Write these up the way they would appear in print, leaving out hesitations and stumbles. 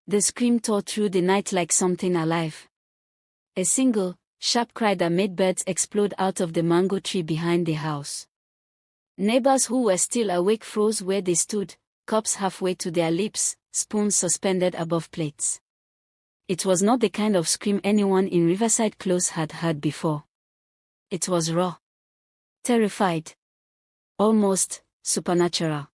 The scream tore through the night like something alive. A single, sharp cry that made birds explode out of the mango tree behind the house. Neighbors who were still awake froze where they stood, cups halfway to their lips, spoons suspended above plates. It was not the kind of scream anyone in Riverside Close had heard before. It was raw. Terrified. Almost supernatural.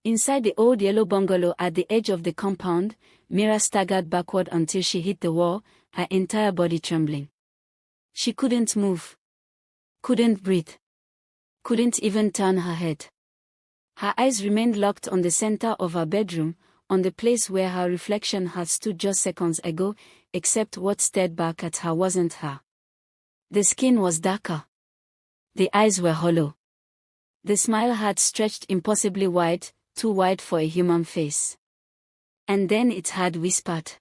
Inside the old yellow bungalow at the edge of the compound, Mira staggered backward until she hit the wall, her entire body trembling. She couldn't move. Couldn't breathe. Couldn't even turn her head. Her eyes remained locked on the center of her bedroom, on the place where her reflection had stood just seconds ago, except what stared back at her wasn't her. The skin was darker. The eyes were hollow. The smile had stretched impossibly wide, too wide for a human face. And then it had whispered,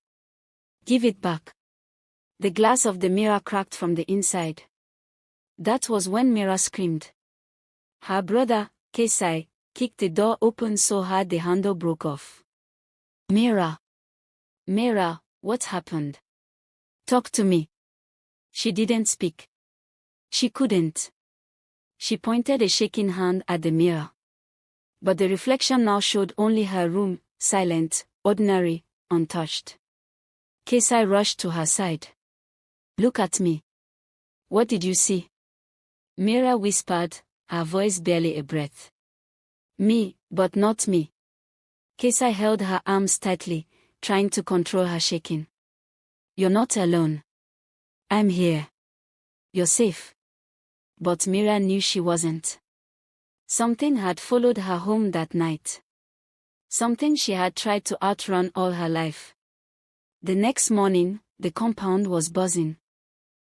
"Give it back." The glass of the mirror cracked from the inside. That was when Mira screamed. Her brother, Kesai, kicked the door open so hard the handle broke off. "Mira. Mira, what happened? Talk to me." She didn't speak. She couldn't. She pointed a shaking hand at the mirror. But the reflection now showed only her room, silent, ordinary, untouched. Kesai rushed to her side. "Look at me. What did you see?" Mira whispered, her voice barely a breath. "Me, but not me." Kesai held her arms tightly, trying to control her shaking. "You're not alone. I'm here. You're safe." But Mira knew she wasn't. Something had followed her home that night. Something she had tried to outrun all her life. The next morning, the compound was buzzing.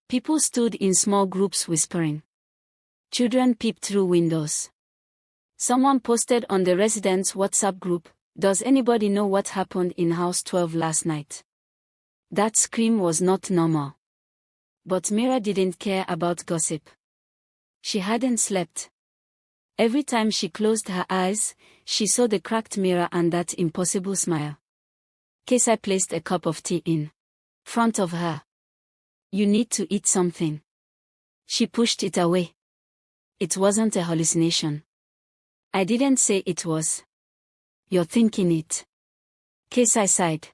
People stood in small groups whispering. Children peeped through windows. Someone posted on the residents' WhatsApp group, "Does anybody know what happened in House 12 last night?" That scream was not normal. But Mira didn't care about gossip. She hadn't slept. Every time she closed her eyes, she saw the cracked mirror and that impossible smile. Kesai placed a cup of tea in front of her. "You need to eat something." She pushed it away. "It wasn't a hallucination." "I didn't say it was." "You're thinking it." Kesai sighed.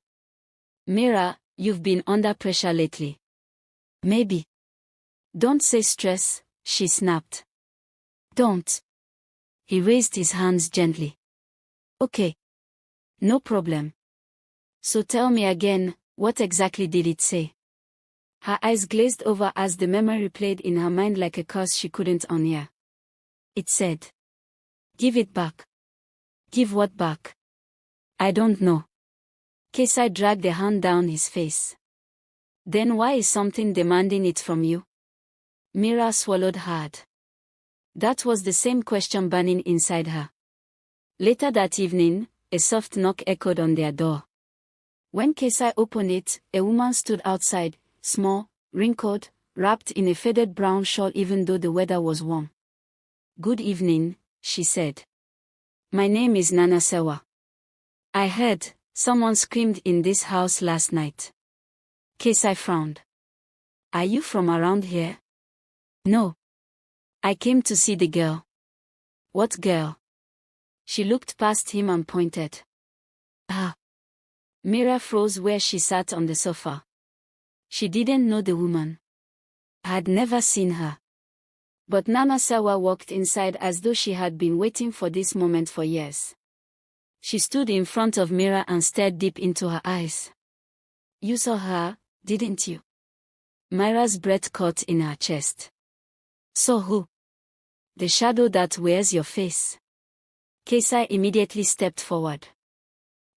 "Mira, you've been under pressure lately." "Maybe." "Don't say stress," she snapped. "Don't." He raised his hands gently. "Okay. No problem. So tell me again, what exactly did it say?" Her eyes glazed over as the memory played in her mind like a curse she couldn't unhear. "It said, 'Give it back.'" "Give what back?" "I don't know." Kesai dragged the hand down his face. "Then why is something demanding it from you?" Mira swallowed hard. That was the same question burning inside her. Later that evening, a soft knock echoed on their door. When Kesai opened it, a woman stood outside, small, wrinkled, wrapped in a faded brown shawl even though the weather was warm. "Good evening," she said. "My name is Nanasewa. I heard someone screamed in this house last night." Kesai frowned. "Are you from around here?" "No. I came to see the girl." "What girl?" She looked past him and pointed. "Ah." Mira froze where she sat on the sofa. She didn't know the woman. Had never seen her. But Nanasewa walked inside as though she had been waiting for this moment for years. She stood in front of Mira and stared deep into her eyes. "You saw her, didn't you?" Mira's breath caught in her chest. "Saw who?" "The shadow that wears your face." Kesai immediately stepped forward.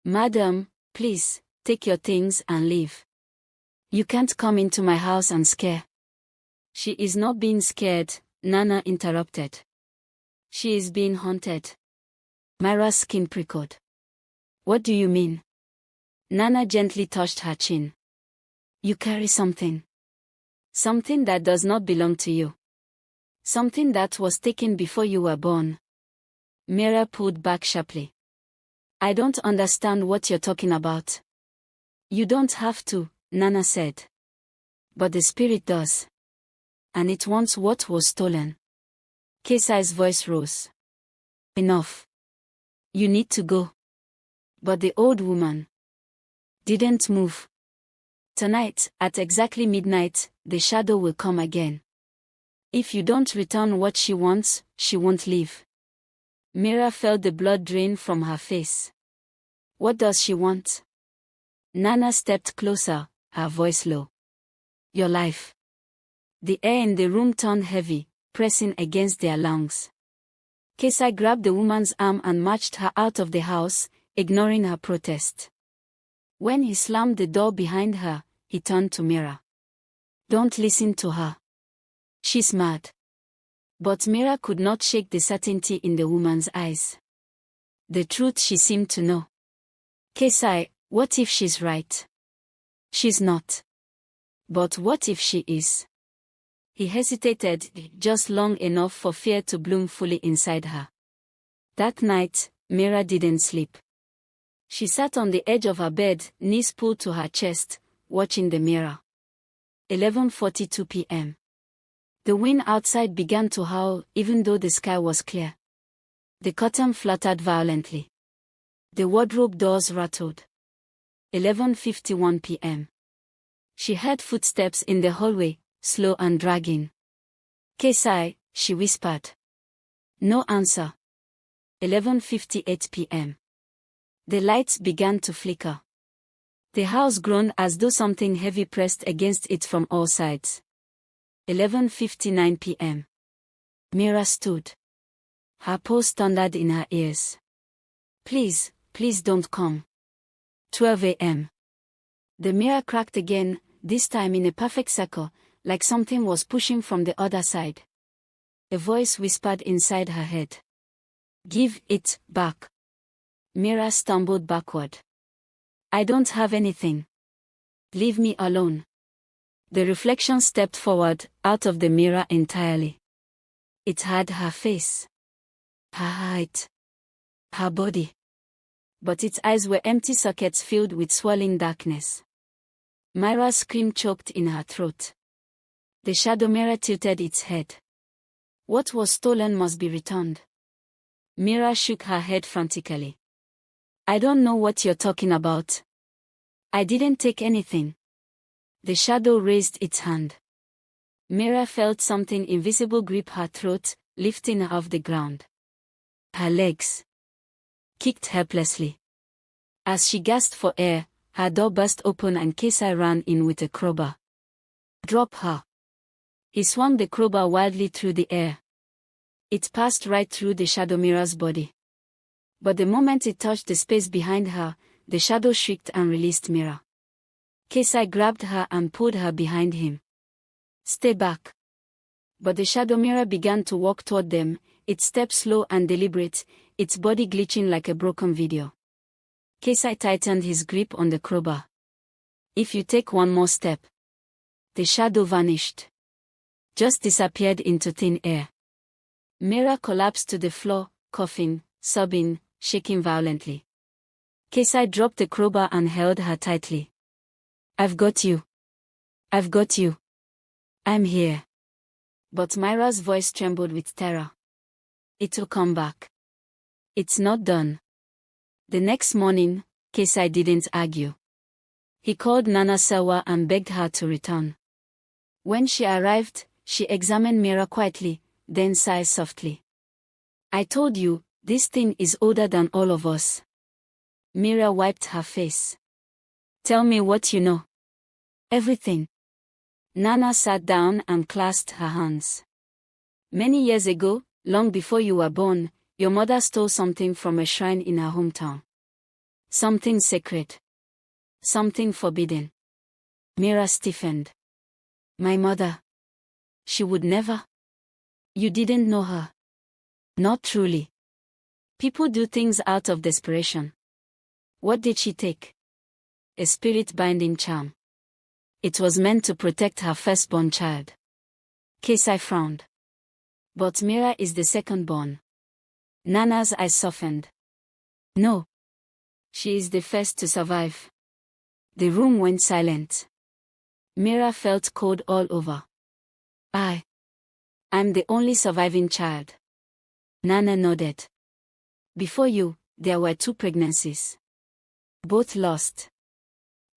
"Madam, please, take your things and leave. You can't come into my house and scare." "She is not being scared," Nana interrupted. "She is being haunted." Mira's skin prickled. "What do you mean?" Nana gently touched her chin. "You carry something. Something that does not belong to you. Something that was taken before you were born." Mira pulled back sharply. "I don't understand what you're talking about." You don't have to, Nana said. But the spirit does. And it wants what was stolen. Kesai's voice rose. Enough. You need to go. But the old woman didn't move. Tonight, at exactly midnight, the shadow will come again. If you don't return what she wants, she won't leave. Mira felt the blood drain from her face. What does she want? Nana stepped closer, her voice low. Your life. The air in the room turned heavy, pressing against their lungs. Kesai grabbed the woman's arm and marched her out of the house, ignoring her protest. When he slammed the door behind her, he turned to Mira. Don't listen to her. She's mad. But Mira could not shake the certainty in the woman's eyes. The truth she seemed to know. Kesai, what if she's right? She's not. But what if she is? He hesitated, just long enough for fear to bloom fully inside her. That night, Mira didn't sleep. She sat on the edge of her bed, knees pulled to her chest, watching the mirror. 11:42 p.m. The wind outside began to howl, even though the sky was clear. The curtain fluttered violently. The wardrobe doors rattled. 11:51 p.m. She heard footsteps in the hallway, slow and dragging. Kesai, she whispered. No answer. 11:58 p.m. The lights began to flicker. The house groaned as though something heavy pressed against it from all sides. 11:59 p.m. Mira stood. Her pulse thundered in her ears. Please, please don't come. 12 a.m. The mirror cracked again, this time in a perfect circle, like something was pushing from the other side. A voice whispered inside her head. Give it back. Mira stumbled backward. I don't have anything. Leave me alone. The reflection stepped forward, out of the mirror entirely. It had her face, her height, her body. But its eyes were empty sockets filled with swirling darkness. Mira's scream choked in her throat. The shadow mirror tilted its head. What was stolen must be returned. Mira shook her head frantically. I don't know what you're talking about. I didn't take anything. The shadow raised its hand. Mira felt something invisible grip her throat, lifting her off the ground. Her legs kicked helplessly. As she gasped for air, her door burst open and Kesai ran in with a crowbar. Drop her. He swung the crowbar wildly through the air. It passed right through the shadow mirror's body. But the moment it touched the space behind her, the shadow shrieked and released Mira. Kesai grabbed her and pulled her behind him. Stay back. But the shadow mirror began to walk toward them, its step slow and deliberate, its body glitching like a broken video. Kesai tightened his grip on the crowbar. If you take one more step. The shadow vanished. Just disappeared into thin air. Mira collapsed to the floor, coughing, sobbing, shaking violently. Kesai dropped the crowbar and held her tightly. I've got you. I've got you. I'm here. But Mira's voice trembled with terror. It'll come back. It's not done. The next morning, Kesai didn't argue. He called Nana Sewa and begged her to return. When she arrived, she examined Mira quietly, then sighed softly. I told you, this thing is older than all of us. Mira wiped her face. Tell me what you know. Everything. Nana sat down and clasped her hands. Many years ago, long before you were born, your mother stole something from a shrine in her hometown. Something sacred. Something forbidden. Mira stiffened. My mother. She would never. You didn't know her. Not truly. People do things out of desperation. What did she take? A spirit-binding charm. It was meant to protect her firstborn child. Kesai frowned. But Mira is the second-born. Nana's eyes softened. No. She is the first to survive. The room went silent. Mira felt cold all over. I'm the only surviving child. Nana nodded. Before you, there were 2 pregnancies. Both lost.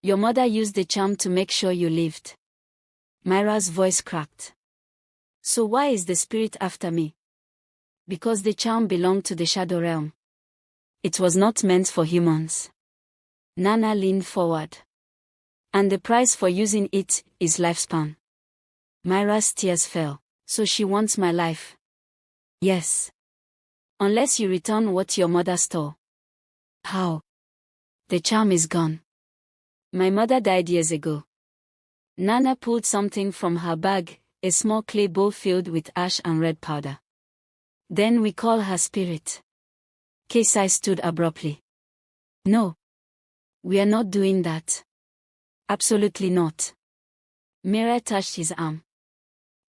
Your mother used the charm to make sure you lived. Mira's voice cracked. So why is the spirit after me? Because the charm belonged to the shadow realm. It was not meant for humans. Nana leaned forward. And the price for using it is lifespan. Mira's tears fell. So she wants my life? Yes. Unless you return what your mother stole. How? The charm is gone. My mother died years ago. Nana pulled something from her bag, a small clay bowl filled with ash and red powder. Then we call her spirit. Kesai stood abruptly. No. We are not doing that. Absolutely not. Mira touched his arm.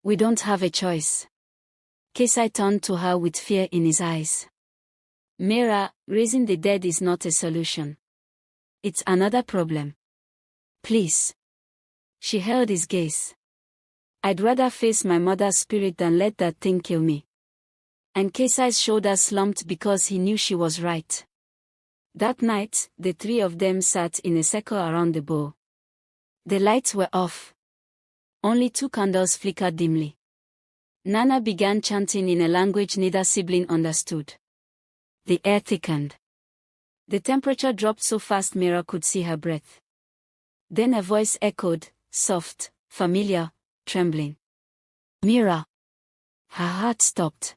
We don't have a choice. Kesai turned to her with fear in his eyes. Mira, raising the dead is not a solution. It's another problem. Please. She held his gaze. I'd rather face my mother's spirit than let that thing kill me. And Kesai's shoulders slumped because he knew she was right. That night, the 3 of them sat in a circle around the bowl. The lights were off. Only 2 candles flickered dimly. Nana began chanting in a language neither sibling understood. The air thickened. The temperature dropped so fast Mira could see her breath. Then a voice echoed, soft, familiar, trembling. Mira. Her heart stopped.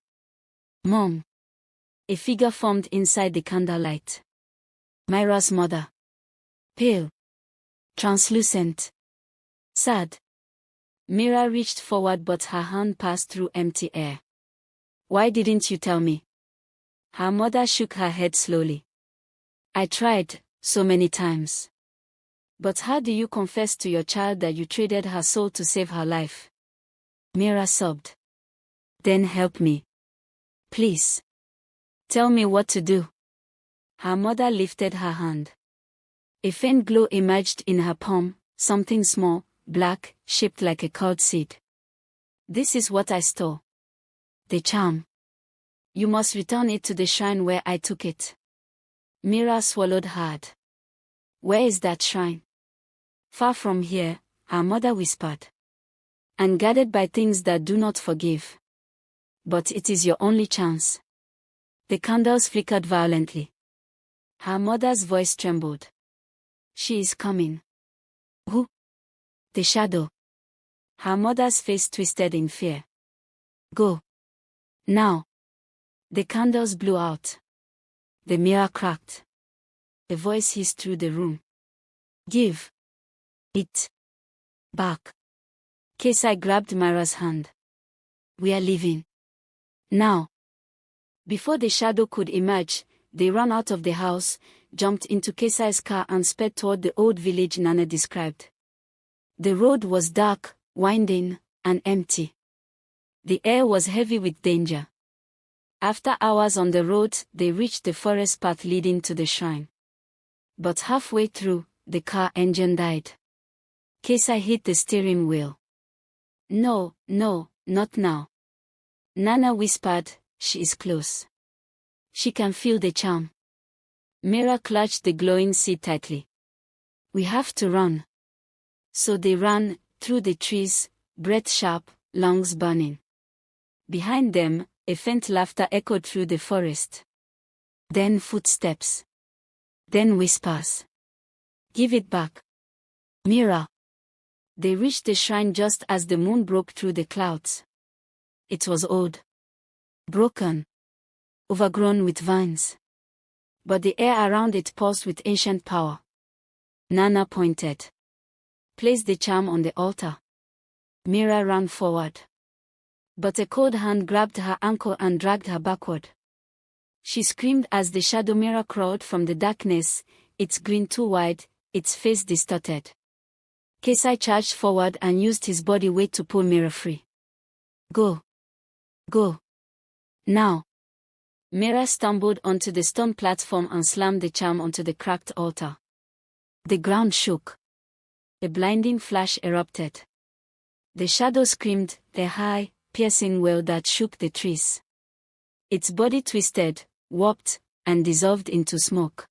Mom. A figure formed inside the candlelight. Mira's mother. Pale. Translucent. Sad. Mira reached forward but her hand passed through empty air. Why didn't you tell me? Her mother shook her head slowly. I tried, so many times. But how do you confess to your child that you traded her soul to save her life? Mira sobbed. Then help me. Please. Tell me what to do. Her mother lifted her hand. A faint glow emerged in her palm, something small, black, shaped like a curled seed. This is what I stole. The charm. You must return it to the shrine where I took it. Mira swallowed hard. Where is that shrine? Far from here, her mother whispered. And guarded by things that do not forgive. But it is your only chance. The candles flickered violently. Her mother's voice trembled. She is coming. Who? The shadow. Her mother's face twisted in fear. Go. Now. The candles blew out. The mirror cracked. A voice hissed through the room. Give it back. Kesai grabbed Mira's hand. We are leaving. Now. Before the shadow could emerge, they ran out of the house, jumped into Kesai's car and sped toward the old village Nana described. The road was dark, winding, and empty. The air was heavy with danger. After hours on the road, they reached the forest path leading to the shrine. But halfway through, the car engine died. Kesai hit the steering wheel. No, not now. Nana whispered, she is close. She can feel the charm. Mira clutched the glowing seed tightly. We have to run. So they ran, through the trees, breath sharp, lungs burning. Behind them, a faint laughter echoed through the forest. Then footsteps. Then whispers. Give it back. Mira. They reached the shrine just as the moon broke through the clouds. It was old. Broken. Overgrown with vines. But the air around it pulsed with ancient power. Nana pointed. Place the charm on the altar. Mira ran forward. But a cold hand grabbed her ankle and dragged her backward. She screamed as the shadow Mira crawled from the darkness, its grin too wide, its face distorted. Kesai charged forward and used his body weight to pull Mira free. Go. Go. Now. Mira stumbled onto the stone platform and slammed the charm onto the cracked altar. The ground shook. A blinding flash erupted. The shadow screamed, the high, piercing wail that shook the trees. Its body twisted, warped, and dissolved into smoke.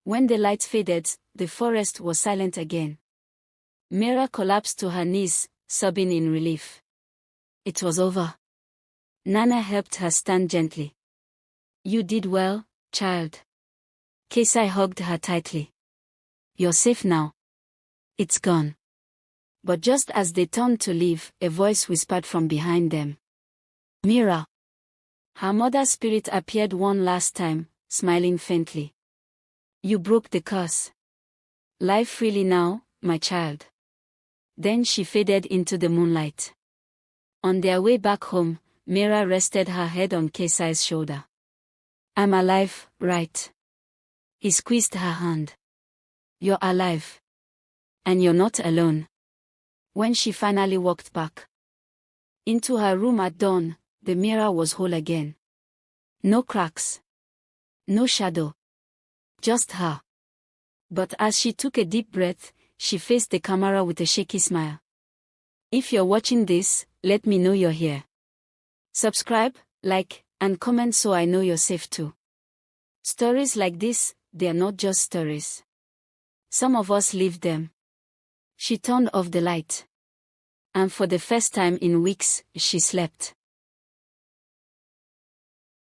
When the light faded, the forest was silent again. Mira collapsed to her knees, sobbing in relief. It was over. Nana helped her stand gently. You did well, child. Kesai hugged her tightly. You're safe now. It's gone. But just as they turned to leave, a voice whispered from behind them. Mira. Her mother's spirit appeared one last time, smiling faintly. You broke the curse. Live freely now, my child. Then she faded into the moonlight. On their way back home, Mira rested her head on Kesai's shoulder. I'm alive, right? He squeezed her hand. You're alive. And you're not alone. When she finally walked back into her room at dawn, the mirror was whole again. No cracks. No shadow. Just her. But as she took a deep breath, she faced the camera with a shaky smile. If you're watching this, let me know you're here. Subscribe, like, and comment so I know you're safe too. Stories like this, they're not just stories. Some of us live them. She turned off the light. And for the first time in weeks, she slept.